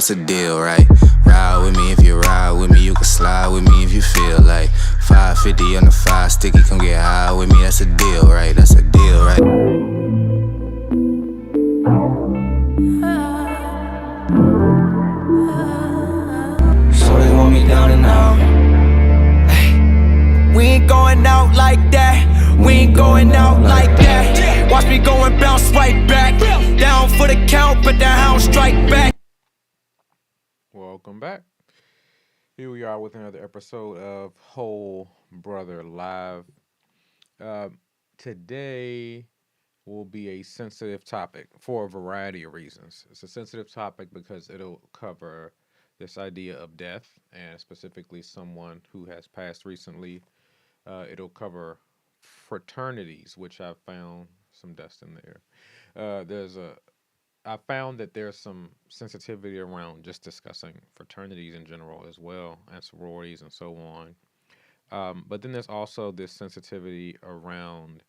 It's a deal, right? Ride with me if you ride with me. You can slide with me if you feel like 550 on the 5 sticky. Come get high with me. That's a deal, right? That's a deal, right? So they want me down and out. Ay, we ain't going out like that. We ain't going out like that. Watch me go and bounce right back. Down for the count, but the hound strike back. Welcome back. Here we are with another episode of Whole Brother Live. Today will be a sensitive topic for a variety of reasons. It's a sensitive topic because it'll cover this idea of death and specifically someone who has passed recently. It'll cover fraternities, which I've found some dust in there. I found that there's some sensitivity around just discussing fraternities in general as well, and sororities and so on. But then there's also this sensitivity around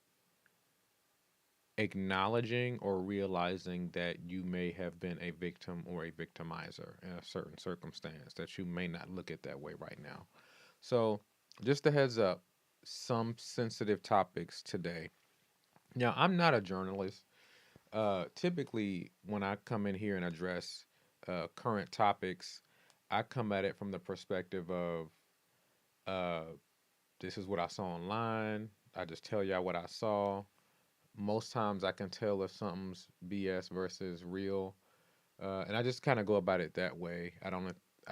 acknowledging or realizing that you may have been a victim or a victimizer in a certain circumstance that you may not look at that way right now. So, just a heads up, some sensitive topics today. Now, I'm not a journalist. Typically, when I come in here and address current topics, I come at it from the perspective of uh, this is what I saw online. I just tell y'all what I saw. Most times, I can tell if something's BS versus real, and I just kind of go about it that way. I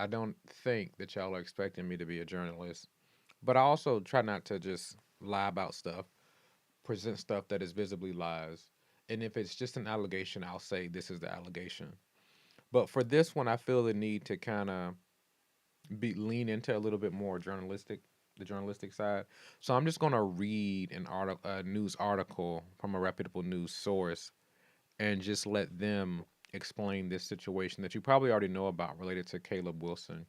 don't think that y'all are expecting me to be a journalist, but I also try not to just lie about stuff, present stuff that is visibly lies. And if it's just an allegation, I'll say this is the allegation. But for this one, I feel the need to kind of be lean into a little bit more the journalistic side. So I'm just gonna read a news article from a reputable news source, and just let them explain this situation that you probably already know about related to Caleb Wilson.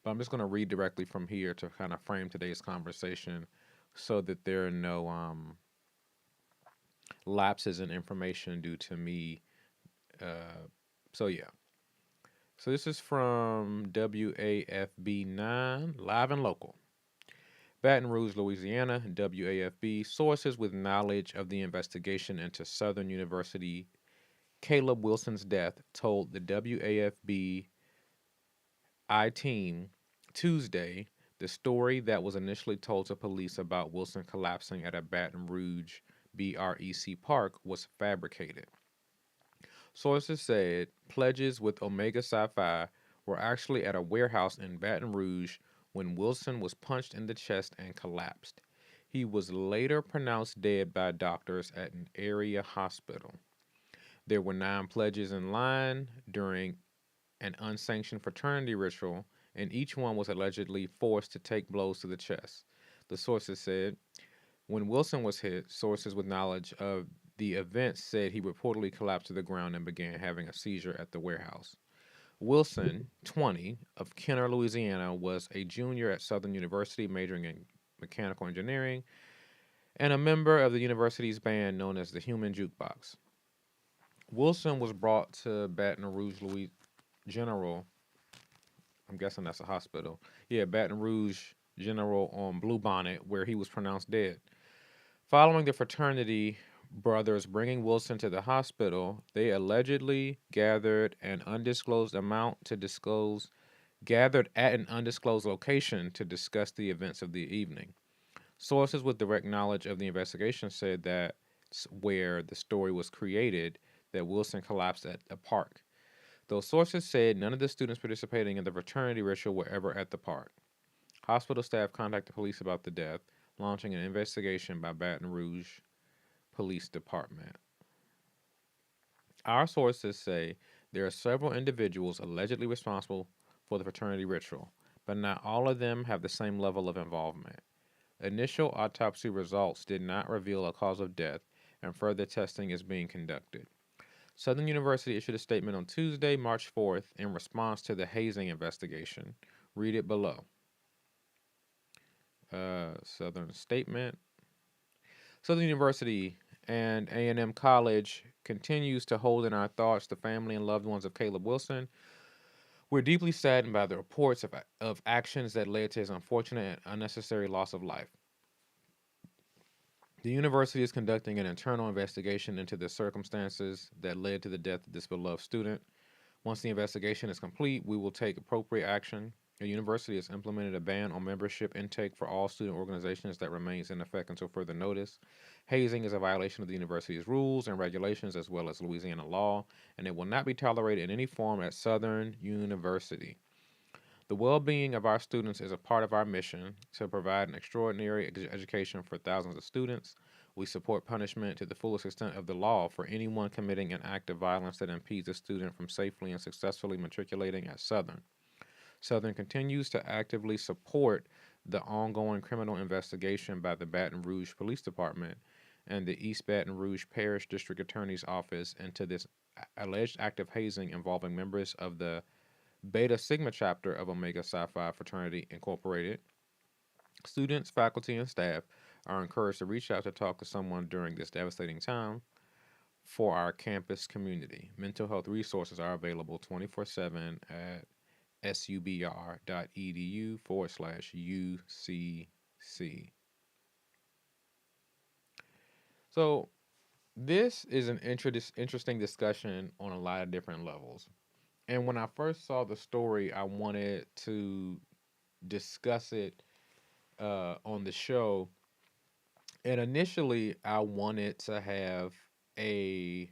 But I'm just gonna read directly from here to kind of frame today's conversation, so that there are no lapses in information due to me. Uh, so yeah. So this is from WAFB 9, live and local. Baton Rouge, Louisiana, WAFB. Sources with knowledge of the investigation into Southern University Caleb Wilson's death told the WAFB team Tuesday the story that was initially told to police about Wilson collapsing at a Baton Rouge BREC park was fabricated. Sources said pledges with Omega Psi Phi were actually at a warehouse in Baton Rouge when Wilson was punched in the chest and collapsed. He was later pronounced dead by doctors at an area hospital. There were 9 pledges in line during an unsanctioned fraternity ritual, and each one was allegedly forced to take blows to the chest. The sources said when Wilson was hit, sources with knowledge of the event said he reportedly collapsed to the ground and began having a seizure at the warehouse. Wilson, 20, of Kenner, Louisiana, was a junior at Southern University majoring in mechanical engineering and a member of the university's band known as the Human Jukebox. Wilson was brought to Baton Rouge, Louis General. I'm guessing that's a hospital. Yeah, Baton Rouge General on Bluebonnet, where he was pronounced dead. Following the fraternity brothers bringing Wilson to the hospital, they allegedly gathered at an undisclosed location to discuss the events of the evening. Sources with direct knowledge of the investigation said that's where the story was created that Wilson collapsed at a park. Those sources said none of the students participating in the fraternity ritual were ever at the park. Hospital staff contacted police about the death, launching an investigation by Baton Rouge Police Department. Our sources say there are several individuals allegedly responsible for the fraternity ritual, but not all of them have the same level of involvement. Initial autopsy results did not reveal a cause of death, and further testing is being conducted. Southern University issued a statement on Tuesday, March 4th, in response to the hazing investigation. Read it below. Southern Statement. Southern University and A&M College continues to hold in our thoughts the family and loved ones of Caleb Wilson. We're deeply saddened by the reports of actions that led to his unfortunate and unnecessary loss of life. The university is conducting an internal investigation into the circumstances that led to the death of this beloved student. Once the investigation is complete, we will take appropriate action. The university has implemented a ban on membership intake for all student organizations that remains in effect until further notice. Hazing is a violation of the university's rules and regulations as well as Louisiana law, and it will not be tolerated in any form at Southern University. The well being of our students is a part of our mission to provide an extraordinary education for thousands of students. We support punishment to the fullest extent of the law for anyone committing an act of violence that impedes a student from safely and successfully matriculating at Southern. Southern continues to actively support the ongoing criminal investigation by the Baton Rouge Police Department and the East Baton Rouge Parish District Attorney's Office into this alleged act of hazing involving members of the Beta Sigma chapter of Omega Psi Phi Fraternity Incorporated. Students, faculty, and staff are encouraged to reach out to talk to someone during this devastating time for our campus community. Mental health resources are available 24/7 at subr.edu/UCC. So, this is an interesting discussion on a lot of different levels. And when I first saw the story, I wanted to discuss it on the show. And initially, I wanted to have a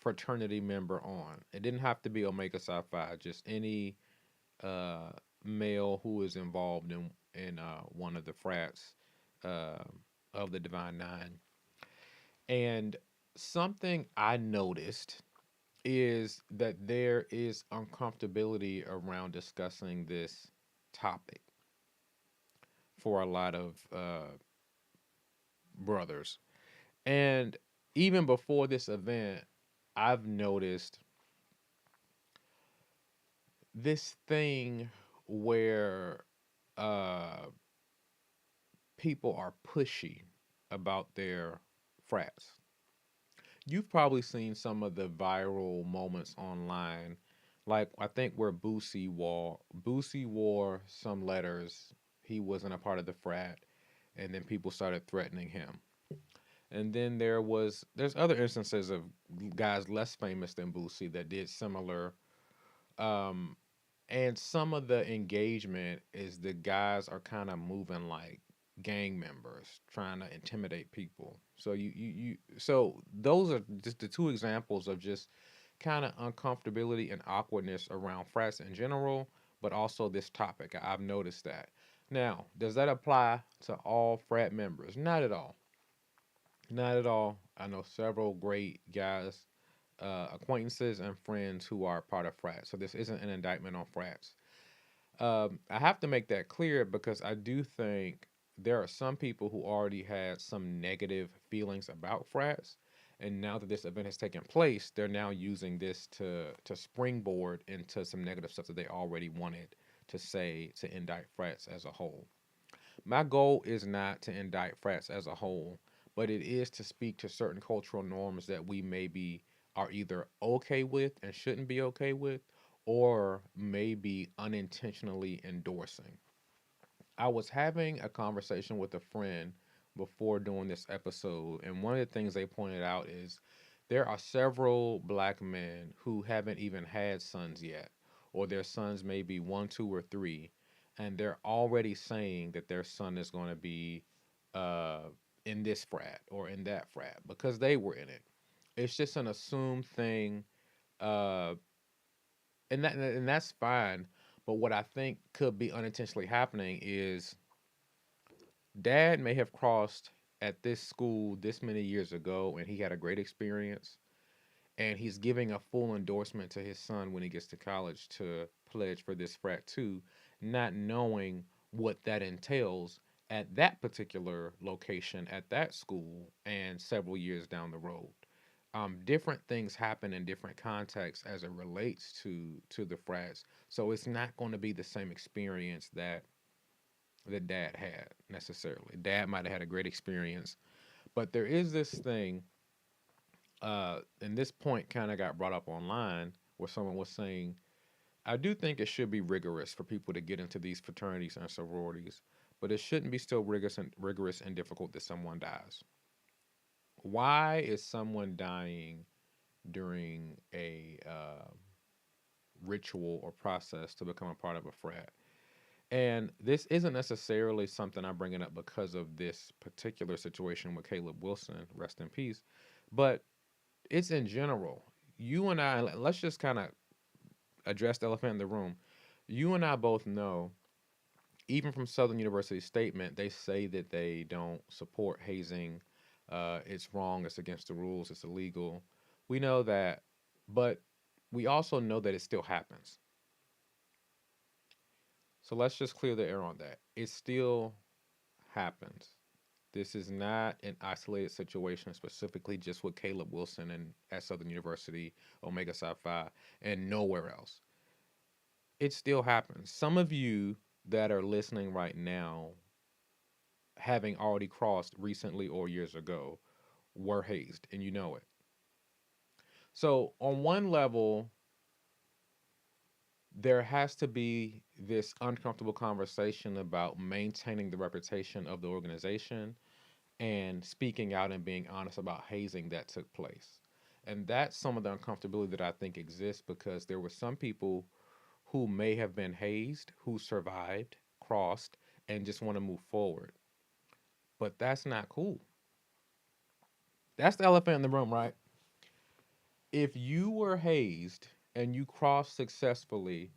fraternity member on. It didn't have to be Omega Psi Phi, just any uh, male who is involved in one of the frats uh, of the Divine Nine. And something I noticed is that there is uncomfortability around discussing this topic for a lot of brothers. And even before this event, I've noticed this thing where uh, people are pushy about their frats. You've probably seen some of the viral moments online, like I think where Boosie wore some letters. He wasn't a part of the frat, and then people started threatening him. And then there's other instances of guys less famous than Boosie that did similar. Um, and some of the engagement is the guys are kind of moving like gang members, trying to intimidate people. So so those are just the two examples of just kind of uncomfortability and awkwardness around frats in general, but also this topic. I've noticed that. Now, does that apply to all frat members? Not at all. Not at all. I know several great guys, acquaintances, and friends who are part of frats. So this isn't an indictment on frats. I have to make that clear because I do think there are some people who already had some negative feelings about frats, and now that this event has taken place, they're now using this to springboard into some negative stuff that they already wanted to say to indict frats as a whole. My goal is not to indict frats as a whole, but it is to speak to certain cultural norms that we maybe are either okay with and shouldn't be okay with, or maybe unintentionally endorsing. I was having a conversation with a friend before doing this episode, and one of the things they pointed out is there are several black men who haven't even had sons yet, or their sons may be one, two, or three, and they're already saying that their son is going to be uh, in this frat or in that frat because they were in it. It's just an assumed thing, uh, and that's fine. But what I think could be unintentionally happening is dad may have crossed at this school this many years ago and he had a great experience and he's giving a full endorsement to his son when he gets to college to pledge for this frat too, not knowing what that entails at that particular location at that school and several years down the road. Different things happen in different contexts as it relates to the frats, so it's not going to be the same experience that the dad had necessarily. Dad might have had a great experience, but there is this thing, and this point kind of got brought up online where someone was saying, I do think it should be rigorous for people to get into these fraternities and sororities, but it shouldn't be still rigorous and difficult that someone dies. Why is someone dying during a ritual or process to become a part of a frat? And this isn't necessarily something I'm bringing up because of this particular situation with Caleb Wilson, rest in peace, but it's in general. You and I, let's just kind of address the elephant in the room. You and I both know, even from Southern University's statement, they say that they don't support hazing. It's wrong. It's against the rules. It's illegal. We know that, but we also know that it still happens. So let's just clear the air on that. It still happens. This is not an isolated situation, specifically just with Caleb Wilson and at Southern University, Omega Psi Phi, and nowhere else. It still happens. Some of you that are listening right now, having already crossed recently or years ago, were hazed, and you know it. So, on one level, there has to be this uncomfortable conversation about maintaining the reputation of the organization and speaking out and being honest about hazing that took place. And that's some of the uncomfortability that I think exists because there were some people who may have been hazed, who survived, crossed, and just want to move forward. But that's not cool. That's the elephant in the room, right? If you were hazed and you crossed successfully,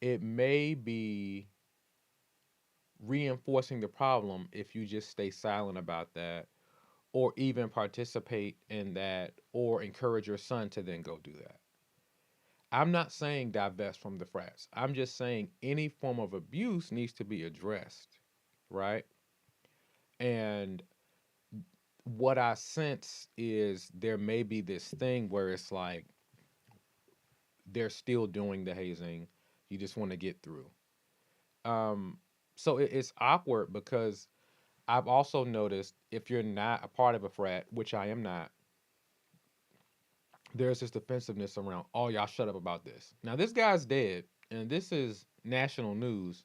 it may be reinforcing the problem if you just stay silent about that or even participate in that or encourage your son to then go do that. I'm not saying divest from the frats. I'm just saying any form of abuse needs to be addressed, right? And what I sense is there may be this thing where it's like they're still doing the hazing. You just want to get through. Um, so it's awkward because I've also noticed if you're not a part of a frat, which I am not, there's this defensiveness around, oh, y'all shut up about this. Now, this guy's dead, and this is national news,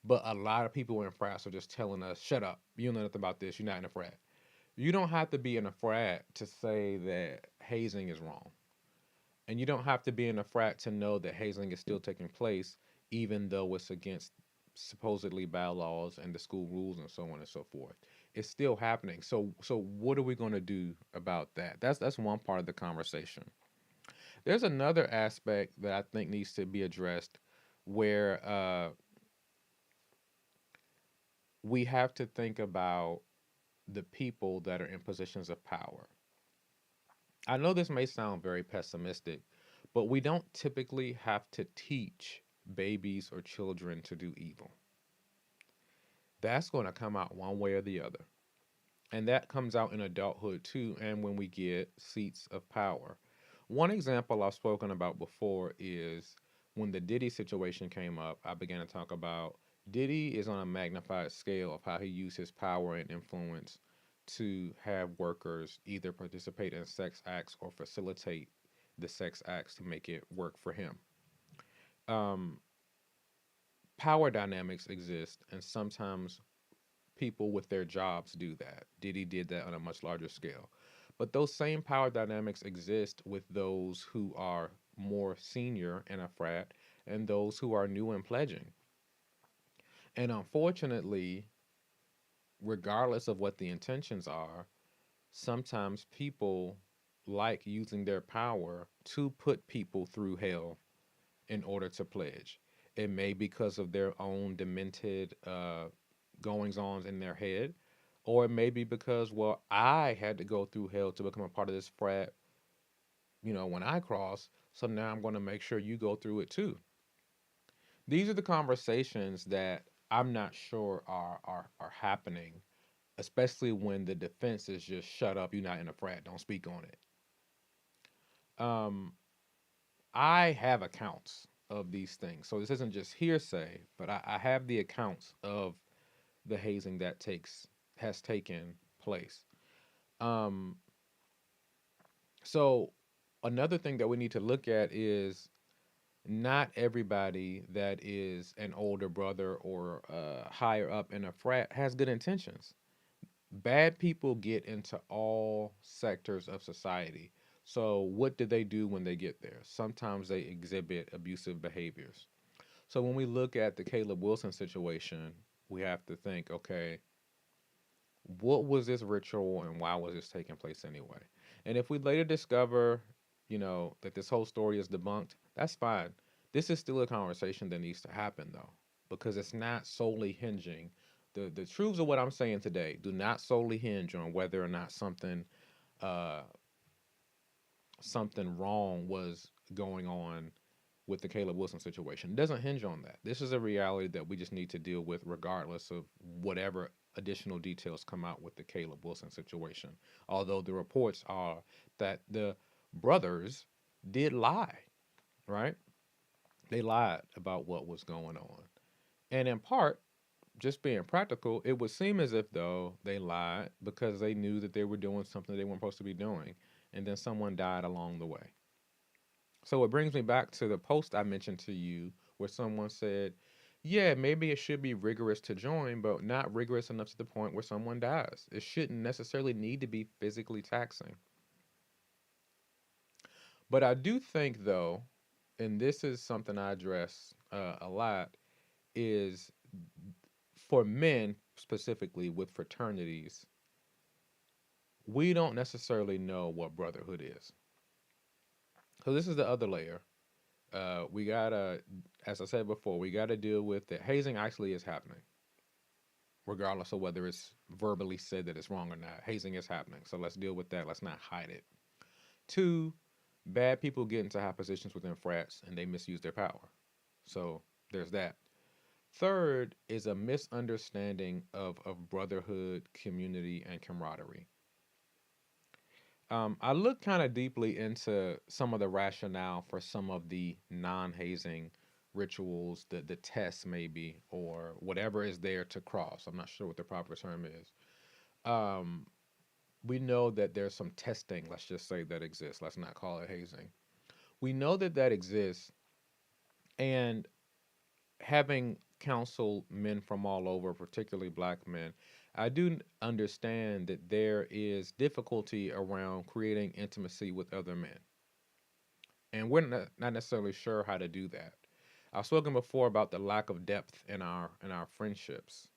but a lot of people in frats are just telling us, shut up. You don't know nothing about this. You're not in a frat. You don't have to be in a frat to say that hazing is wrong. And you don't have to be in a frat to know that hazing is still taking place, even though it's against supposedly bylaws and the school rules and so on and so forth. It's still happening. So what are we going to do about that? That's one part of the conversation. There's another aspect that I think needs to be addressed where we have to think about the people that are in positions of power. I know this may sound very pessimistic, but we don't typically have to teach babies or children to do evil. That's going to come out one way or the other. And that comes out in adulthood too, and when we get seats of power. One example I've spoken about before is when the Diddy situation came up, I began to talk about Diddy is on a magnified scale of how he used his power and influence to have workers either participate in sex acts or facilitate the sex acts to make it work for him. Um, Power dynamics exist, and sometimes people with their jobs do that. Diddy did that on a much larger scale. But those same power dynamics exist with those who are more senior in a frat and those who are new in pledging. And unfortunately, regardless of what the intentions are, sometimes people like using their power to put people through hell in order to pledge. It may be because of their own demented goings ons in their head, or it may be because, well, I had to go through hell to become a part of this frat, when I cross, so now I'm going to make sure you go through it too. These are the conversations that I'm not sure are happening, especially when the defense is just shut up, you're not in a frat, don't speak on it. Um, I have accounts of these things. So this isn't just hearsay, but I have the accounts of the hazing that has taken place. Um, so another thing that we need to look at is not everybody that is an older brother or higher up in a frat has good intentions. Bad people get into all sectors of society. So, what do they do when they get there? Sometimes they exhibit abusive behaviors. So, when we look at the Caleb Wilson situation, we have to think, okay, what was this ritual and why was this taking place anyway? And if we later discover, that this whole story is debunked, that's fine. This is still a conversation that needs to happen though, because it's not solely hinging. The truths of what I'm saying today do not solely hinge on whether or not uh something wrong was going on with the Caleb Wilson situation. It doesn't hinge on that. This is a reality that we just need to deal with regardless of whatever additional details come out with the Caleb Wilson situation. Although the reports are that the brothers did lie, right? They lied about what was going on. And in part, just being practical, it would seem as if though they lied because they knew that they were doing something they weren't supposed to be doing. And then someone died along the way. So it brings me back to the post I mentioned to you where someone said, yeah, maybe it should be rigorous to join, but not rigorous enough to the point where someone dies. It shouldn't necessarily need to be physically taxing. But I do think, though, and this is something I address a lot, is for men specifically with fraternities, we don't necessarily know what brotherhood is. So this is the other layer. We gotta, as I said before, we gotta deal with that hazing actually is happening, regardless of whether it's verbally said that it's wrong or not. Hazing is happening, so let's deal with that. Let's not hide it. Two, bad people get into high positions within frats and they misuse their power. So there's that. Third is a misunderstanding of brotherhood, community, and camaraderie. I looked kind of deeply into some of the rationale for some of the non-hazing rituals, the tests maybe, or whatever is there to cross. I'm not sure what the proper term is. Um, we know that there's some testing, let's just say, that exists. Let's not call it hazing. We know that that exists, and having counseled men from all over, particularly black men, I do understand that there is difficulty around creating intimacy with other men. And we're not necessarily sure how to do that. I've spoken before about the lack of depth in our friendships.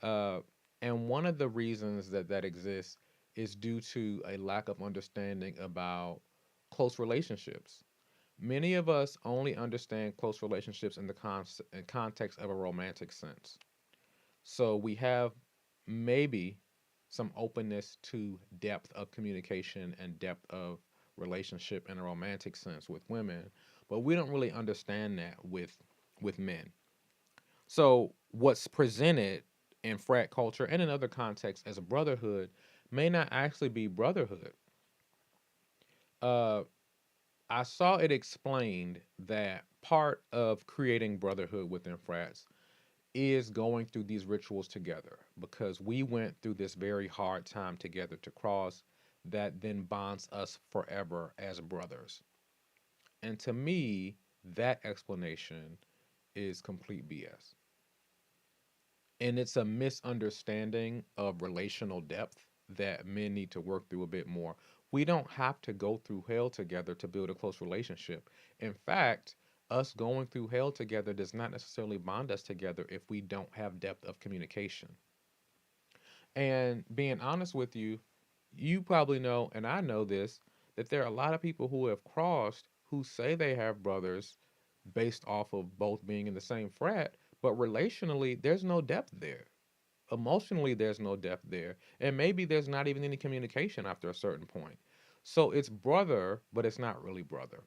Uh, and one of the reasons that that exists is due to a lack of understanding about close relationships. Many of us only understand close relationships in the in context of a romantic sense. So we have maybe some openness to depth of communication and depth of relationship in a romantic sense with women, but we don't really understand that with men. So what's presented in frat culture and in other contexts as a brotherhood may not actually be brotherhood. Uh, I saw it explained that part of creating brotherhood within frats is going through these rituals together because we went through this very hard time together to cross that then bonds us forever as brothers. And to me, that explanation is complete BS. And it's a misunderstanding of relational depth that men need to work through a bit more. We don't have to go through hell together to build a close relationship. In fact, us going through hell together does not necessarily bond us together if we don't have depth of communication. And being honest with you, you probably know, and I know this, that there are a lot of people who have crossed who say they have brothers based off of both being in the same frat, but relationally, there's no depth there. Emotionally, there's no depth there. And maybe there's not even any communication after a certain point. So it's brother, but it's not really brother.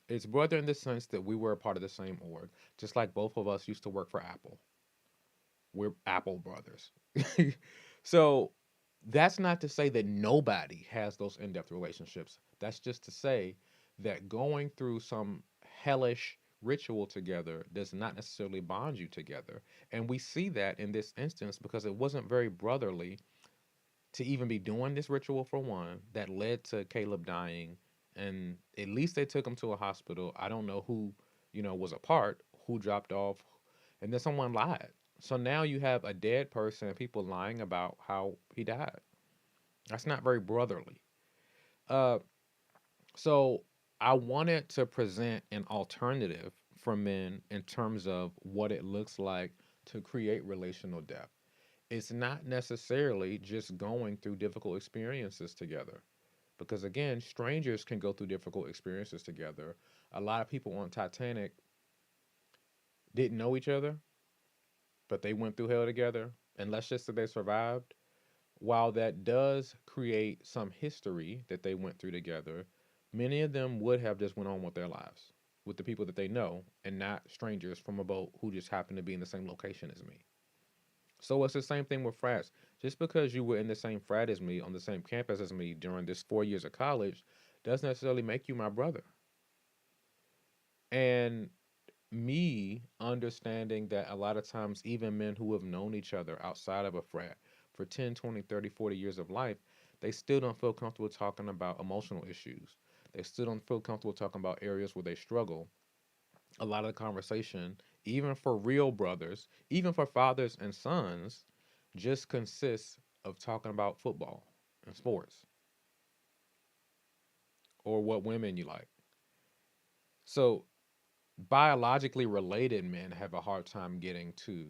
It's brother in the sense that we were a part of the same org, just like both of us used to work for Apple. We're Apple brothers. So that's not to say that nobody has those in depth relationships. That's just to say that going through some hellish ritual together does not necessarily bond you together. And we see that in this instance because it wasn't very brotherly to even be doing this ritual for one that led to Caleb dying and at least they took him to a hospital. I don't know who, was a part, who dropped off, and then someone lied. So now you have a dead person and people lying about how he died. That's not very brotherly. Uh, so I wanted to present an alternative for men in terms of what it looks like to create relational depth. It's not necessarily just going through difficult experiences together. Because again, strangers can go through difficult experiences together. A lot of people on Titanic didn't know each other, but they went through hell together. And let's just say they survived. While that does create some history that they went through together, many of them would have just went on with their lives with the people that they know and not strangers from a boat who just happened to be in the same location as me. So it's the same thing with frats. Just because you were in the same frat as me, on the same campus as me during this 4 years of college, doesn't necessarily make you my brother. And me understanding that a lot of times, even men who have known each other outside of a frat for 10, 20, 30, 40 years of life, they still don't feel comfortable talking about emotional issues. They still don't feel comfortable talking about areas where they struggle. A lot of the conversation, even for real brothers, even for fathers and sons, just consists of talking about football and sports or what women you like. So, biologically related men have a hard time getting to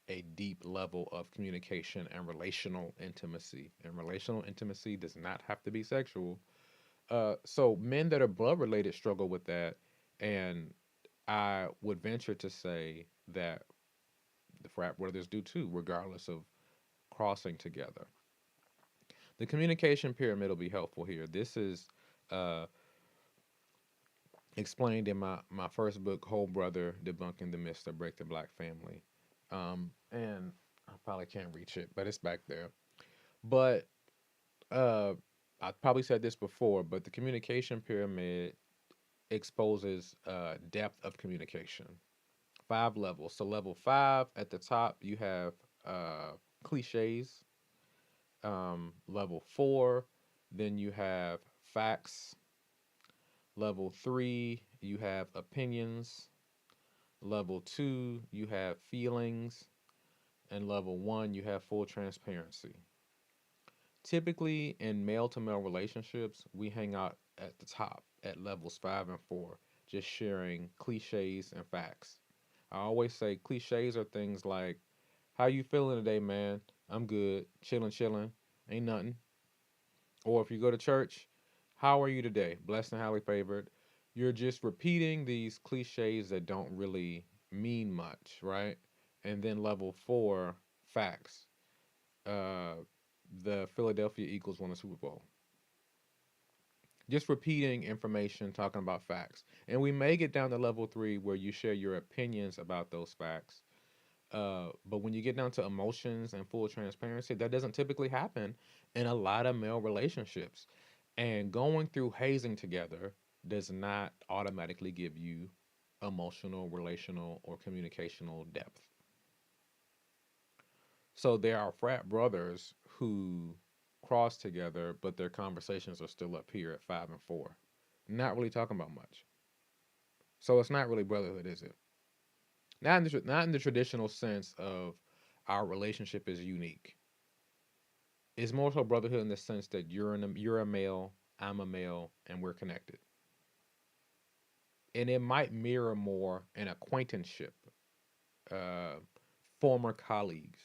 a deep level of communication and relational intimacy. And relational intimacy does not have to be sexual. So, men that are blood related struggle with that. And I would venture to say that the frat brothers do too, regardless of crossing together. The communication pyramid will be helpful here. This is uh, explained in my first book, Whole Brother, Debunking the Myths That Break the Black Family. And I probably can't reach it, but it's back there. But uh, I probably said this before, but the communication pyramid exposes depth of communication. 5 levels. So level 5 at the top, you have cliches. Level 4, then you have facts. Level 3, you have opinions. Level 2, you have feelings. And level 1, you have full transparency. Typically, in male to male relationships, we hang out at the top at levels 5 and 4, just sharing cliches and facts. I always say cliches are things like, how you feeling today, man? I'm good, chilling, chilling, ain't nothing. Or if you go to church, how are you today? Blessed and highly favored. You're just repeating these cliches that don't really mean much, right? And then level 4, facts. Uh, the Philadelphia Eagles won the Super Bowl. Just repeating information, talking about facts. And we may get down to level 3 where you share your opinions about those facts. But when you get down to emotions and full transparency, that doesn't typically happen in a lot of male relationships. And going through hazing together does not automatically give you emotional, relational, or communicational depth. So there are frat brothers who cross together, but their conversations are still up here at 5 and 4. Not really talking about much. So it's not really brotherhood, is it? Not in the traditional sense of our relationship is unique. It's more so brotherhood in the sense that you're a male, I'm a male, and we're connected. And it might mirror more an acquaintanceship, uh, former colleagues,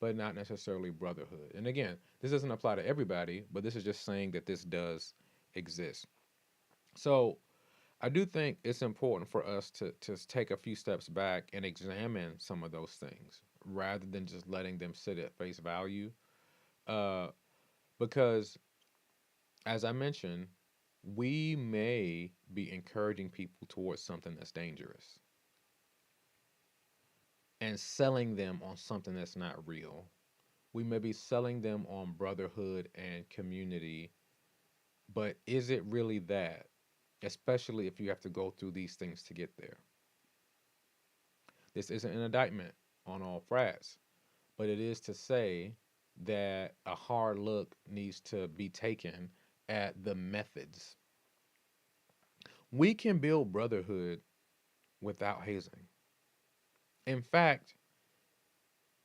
but not necessarily brotherhood. And again, this doesn't apply to everybody, but this is just saying that this does exist. So I do think it's important for us to take a few steps back and examine some of those things rather than just letting them sit at face value. Uh, because, as I mentioned, we may be encouraging people towards something that's dangerous and selling them on something that's not real. We may be selling them on brotherhood and community, but is it really that? Especially if you have to go through these things to get there. This isn't an indictment on all frats, but it is to say that a hard look needs to be taken at the methods. We can build brotherhood without hazing. In fact,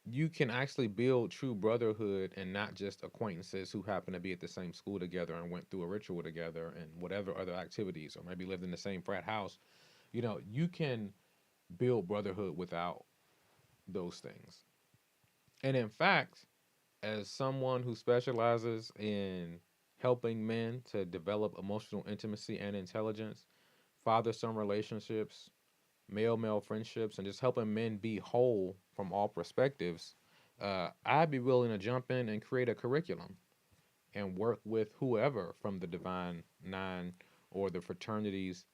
you can actually build true brotherhood and not just acquaintances who happen to be at the same school together and went through a ritual together and whatever other activities, or maybe lived in the same frat house. You can build brotherhood without those things. And in fact, as someone who specializes in helping men to develop emotional intimacy and intelligence, father son relationships, male male friendships, and just helping men be whole from all perspectives, I'd be willing to jump in and create a curriculum and work with whoever from the Divine Nine or the fraternities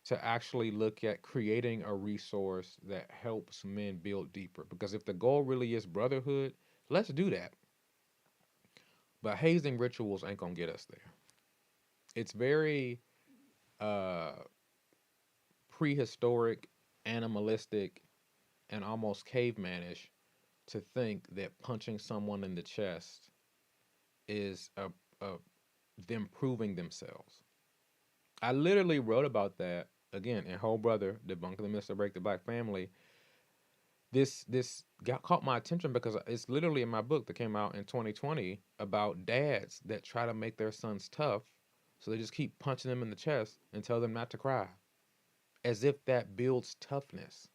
to actually look at creating a resource that helps men build deeper. Because if the goal really is brotherhood, let's do that. But hazing rituals ain't gonna get us there. It's very uh, prehistoric, animalistic, and almost cavemanish to think that punching someone in the chest is a them proving themselves. I literally wrote about that again in Whole Brother, Debunking the Myths That Break the Black Family. This got caught my attention because it's literally in my book that came out in 2020 about dads that try to make their sons tough, so they just keep punching them in the chest and tell them not to cry, as if that builds toughness.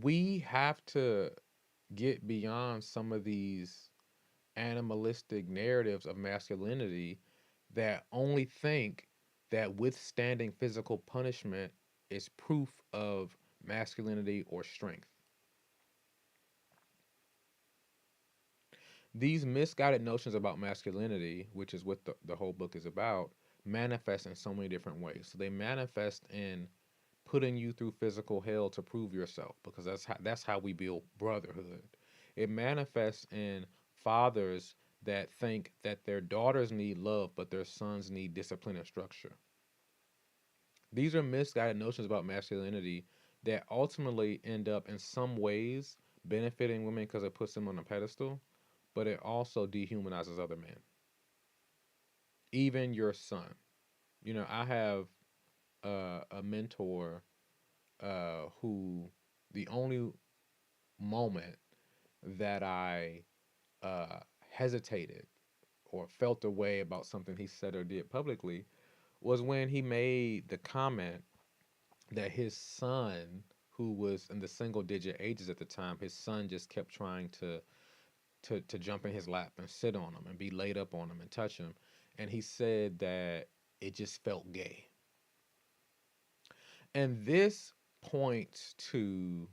We have to get beyond some of these animalistic narratives of masculinity that only think that withstanding physical punishment is proof of masculinity or strength. These misguided notions about masculinity, which is what the whole book is about, manifest in so many different ways. So they manifest in putting you through physical hell to prove yourself, because that's how we build brotherhood. It manifests in fathers that think that their daughters need love, but their sons need discipline and structure. These are misguided notions about masculinity that ultimately end up in some ways benefiting women because it puts them on a pedestal, but it also dehumanizes other men, even your son. I have a mentor who the only moment that I uh, hesitated or felt a way about something he said or did publicly was when he made the comment that his son, who was in the single digit ages at the time, his son just kept trying to jump in his lap and sit on him and be laid up on him and touch him. And he said that it just felt gay. And this points to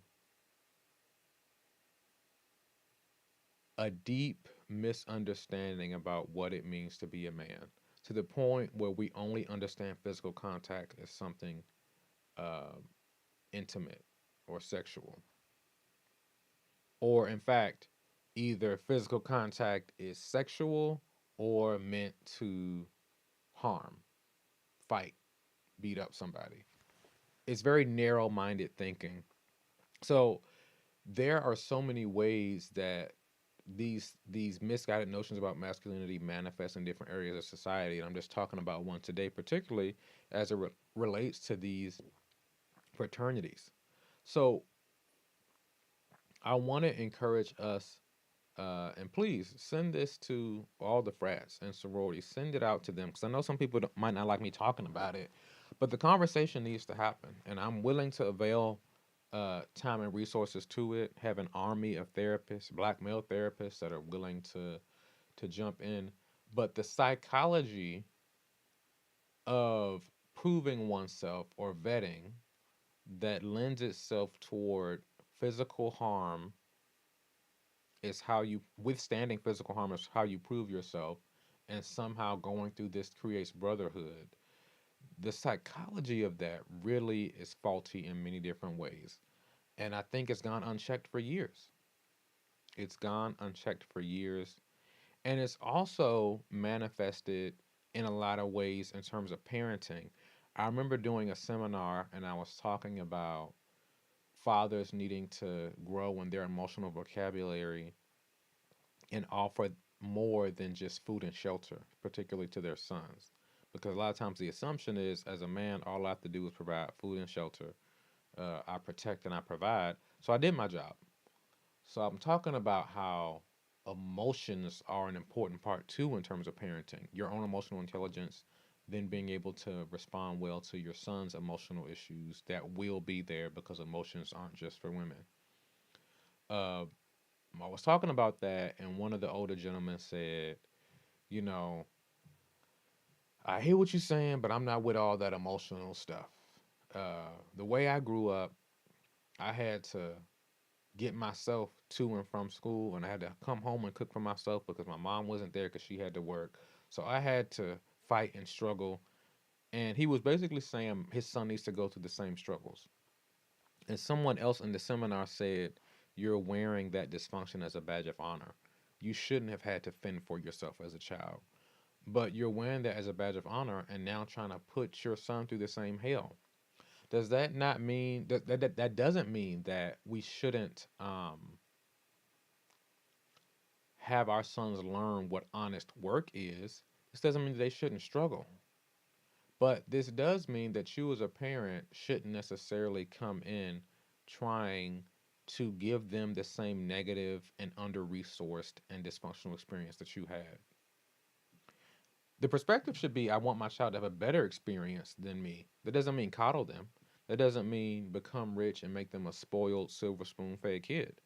a deep misunderstanding about what it means to be a man, to the point where we only understand physical contact as something uh, intimate or sexual. Or, in fact, either physical contact is sexual or meant to harm, fight, beat up somebody. It's very narrow minded thinking. So, there are so many ways that these misguided notions about masculinity manifest in different areas of society, and I'm just talking about one today, particularly as it relates to these fraternities. So I want to encourage us, and please send this to all the frats and sororities. Send it out to them, because I know some people might not like me talking about it, but the conversation needs to happen, and I'm willing to avail time and resources to it. Have an army of therapists, black male therapists that are willing to jump in. But the psychology of proving oneself or vetting that lends itself toward physical harm is how you withstanding physical harm is how you prove yourself, and somehow going through this creates brotherhood. The psychology of that really is faulty in many different ways, and I think it's gone unchecked for years. It's gone unchecked for years, and it's also manifested in a lot of ways in terms of parenting. I remember doing a seminar and I was talking about fathers needing to grow in their emotional vocabulary and offer more than just food and shelter, particularly to their sons. Because a lot of times the assumption is, as a man, all I have to do is provide food and shelter. I protect and I provide. So I did my job. So I'm talking about how emotions are an important part too in terms of parenting. Your own emotional intelligence, then being able to respond well to your son's emotional issues that will be there because emotions aren't just for women. Uh, I was talking about that, and one of the older gentlemen said, you know, I hear what you're saying, but I'm not with all that emotional stuff. The way I grew up, I had to get myself to and from school, and I had to come home and cook for myself because my mom wasn't there because she had to work. So I had to fight and struggle. And he was basically saying his son needs to go through the same struggles. And someone else in the seminar said, you're wearing that dysfunction as a badge of honor. You shouldn't have had to fend for yourself as a child, but you're wearing that as a badge of honor and now trying to put your son through the same hell. Does that not mean that doesn't mean that we shouldn't have our sons learn what honest work is? This doesn't mean they shouldn't struggle. But this does mean that you as a parent shouldn't necessarily come in trying to give them the same negative and under resourced and dysfunctional experience that you had. The perspective should be, I want my child to have a better experience than me. That doesn't mean coddle them. That doesn't mean become rich and make them a spoiled silver spoon fed kid.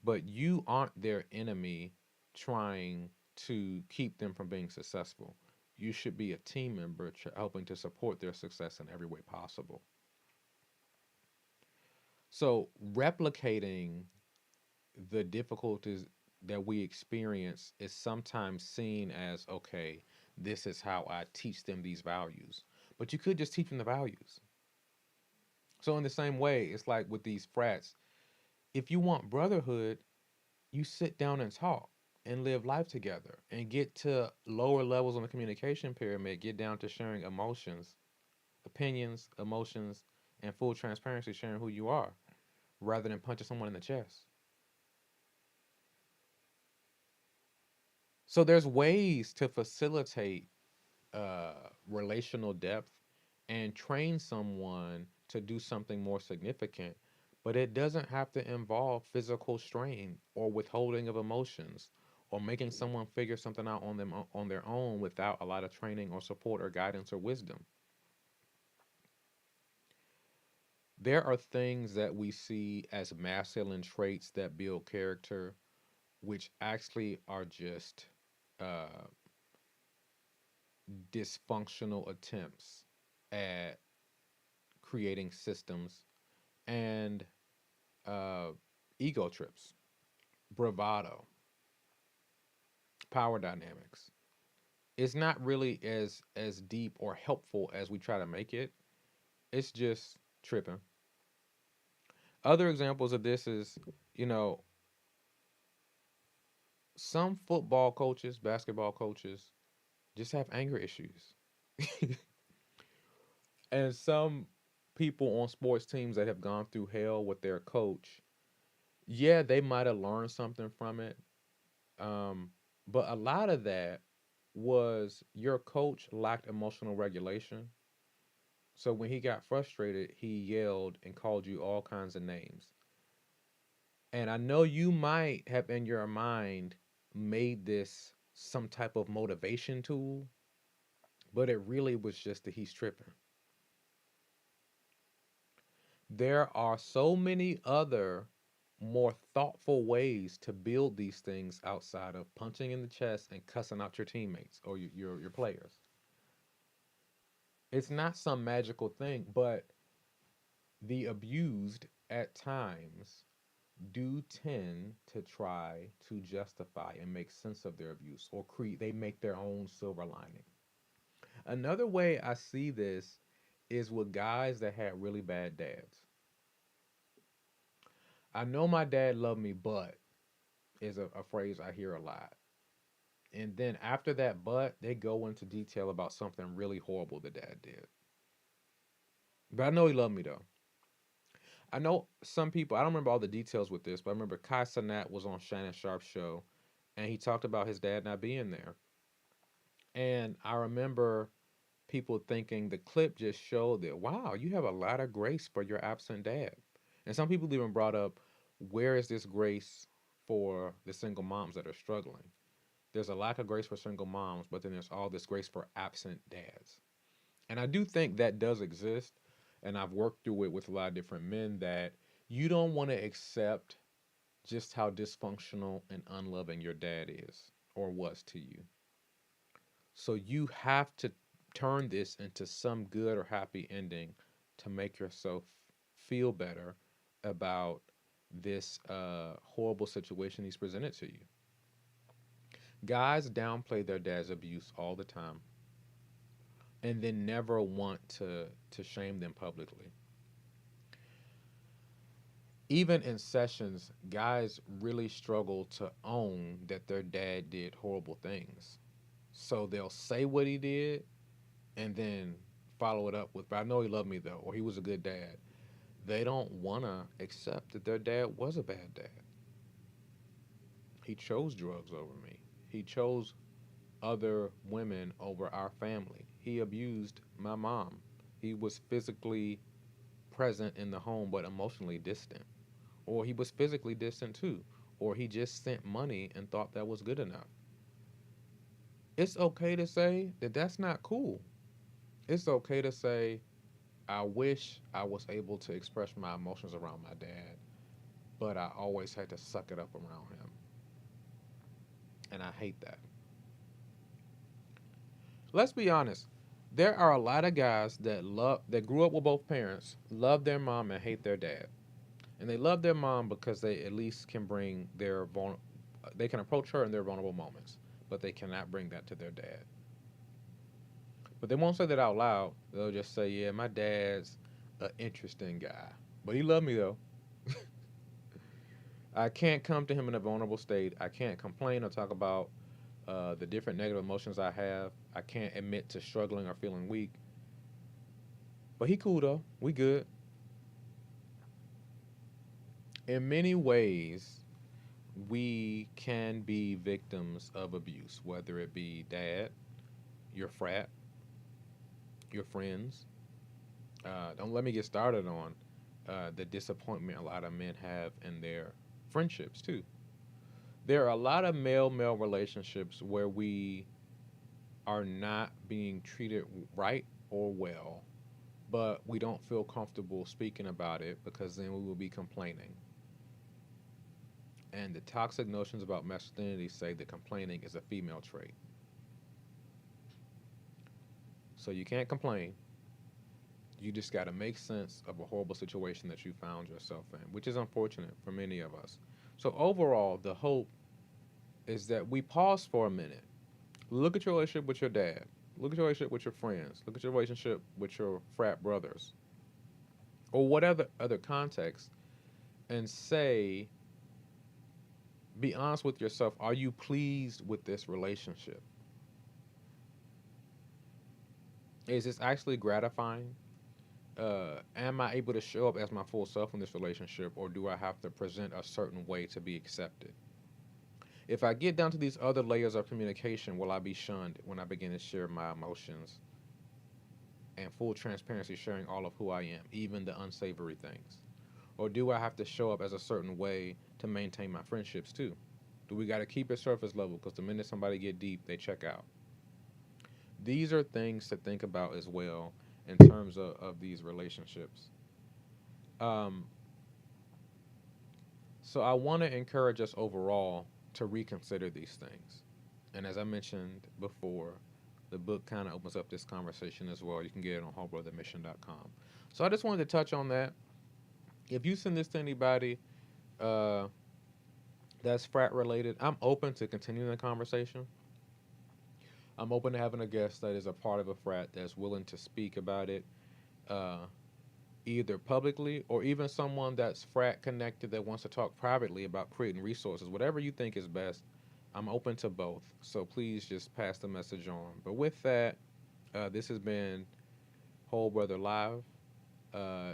But you aren't their enemy trying to keep them from being successful. You should be a team member helping to support their success in every way possible. So, replicating the difficulties that we experience is sometimes seen as, okay, this is how I teach them these values. But you could just teach them the values. So, in the same way, it's like with these frats, if you want brotherhood, you sit down and talk and live life together and get to lower levels on the communication pyramid, get down to sharing emotions, opinions, emotions, and full transparency, sharing who you are rather than punching someone in the chest. So there's ways to facilitate relational depth and train someone to do something more significant, but it doesn't have to involve physical strain or withholding of emotions or making someone figure something out on their own without a lot of training or support or guidance or wisdom. There are things that we see as masculine traits that build character, which actually are just uh, dysfunctional attempts at creating systems and uh, ego trips, bravado, power dynamics. It's not really as deep or helpful as we try to make it. It's just tripping. Other examples of this is, you know, some football coaches, basketball coaches just have anger issues. And some people on sports teams that have gone through hell with their coach, yeah, they might have learned something from it. Um, but a lot of that was your coach lacked emotional regulation. So when he got frustrated, he yelled and called you all kinds of names. And I know you might have in your mind made this some type of motivation tool, but it really was just that he's tripping. There are so many other more thoughtful ways to build these things outside of punching in the chest and cussing out your teammates or your players. It's not some magical thing, but the abused at times do tend to try to justify and make sense of their abuse or create they make their own silver lining. Another way I see this is with guys that had really bad dads. I know my dad loved me, but is a phrase I hear a lot. And then after that but, they go into detail about something really horrible the dad did. But I know he loved me though. I know some people, I don't remember all the details with this, but I remember Kai Cenat was on Shannon Sharp's show and he talked about his dad not being there. And I remember people thinking the clip just showed that, wow, you have a lot of grace for your absent dad. And some people even brought up, where is this grace for the single moms that are struggling? There's a lack of grace for single moms, but then there's all this grace for absent dads. And I do think that does exist. And I've worked through it with a lot of different men, that you don't want to accept just how dysfunctional and unloving your dad is or was to you. So you have to turn this into some good or happy ending to make yourself feel better about this horrible situation he's presented to you. Guys downplay their dad's abuse all the time and then never want to shame them publicly. Even in sessions, guys really struggle to own that their dad did horrible things. So they'll say what he did and then follow it up with, but I know he loved me though, or he was a good dad. They don't want to accept that their dad was a bad dad. He chose drugs over me. He chose other women over our family. He abused my mom. He was physically present in the home but emotionally distant. Or he was physically distant too. Or he just sent money and thought that was good enough. It's okay to say that that's not cool. It's okay to say, I wish I was able to express my emotions around my dad, but I always had to suck it up around him. And I hate that. Let's be honest. There are a lot of guys that grew up with both parents, love their mom and hate their dad. And they love their mom because they at least can bring they can approach her in their vulnerable moments, but they cannot bring that to their dad. But they won't say that out loud. They'll just say, "Yeah, my dad's an interesting guy, but he loved me though." I can't come to him in a vulnerable state. I can't complain or talk about the different negative emotions I have. I can't admit to struggling or feeling weak. But he cool though. We good. In many ways, we can be victims of abuse, whether it be dad, your frat, your friends. Don't let me get started on the disappointment a lot of men have in their friendships too. There are a lot of male-male relationships where we are not being treated right or well, but we don't feel comfortable speaking about it because then we will be complaining. And the toxic notions about masculinity say that complaining is a female trait. So you can't complain. You just got to make sense of a horrible situation that you found yourself in, which is unfortunate for many of us. So overall, the hope is that we pause for a minute. Look at your relationship with your dad. Look at your relationship with your friends. Look at your relationship with your frat brothers. Or whatever other context. And say, be honest with yourself. Are you pleased with this relationship? Is this actually gratifying? Am I able to show up as my full self in this relationship, or do I have to present a certain way to be accepted? If I get down to these other layers of communication, will I be shunned when I begin to share my emotions and full transparency, sharing all of who I am, even the unsavory things? Or do I have to show up as a certain way to maintain my friendships too? Do we got to keep it surface level? Because the minute somebody get deep, they check out. These are things to think about as well in terms of these relationships. Um, so I want to encourage us overall to reconsider these things. And as I mentioned before, the book kind of opens up this conversation as well. You can get it on wholebrothermission.com. So I just wanted to touch on that. If you send this to anybody that's frat related, I'm open to continuing the conversation. I'm open to having a guest that is a part of a frat that's willing to speak about it, uh, either publicly or even someone that's frat connected that wants to talk privately about creating resources. Whatever you think is best, I'm open to both. So please just pass the message on. But with that, this has been Whole Brother Live.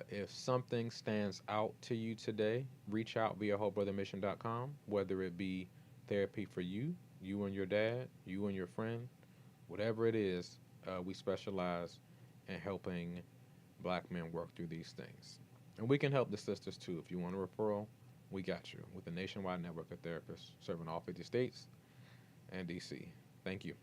If something stands out to you today, reach out via wholebrothermission.com, whether it be therapy for you, you and your dad, you and your friend, whatever it is, We specialize in helping black men work through these things. And we can help the sisters too. If you want a referral, we got you with a nationwide network of therapists serving all 50 states and DC. Thank you.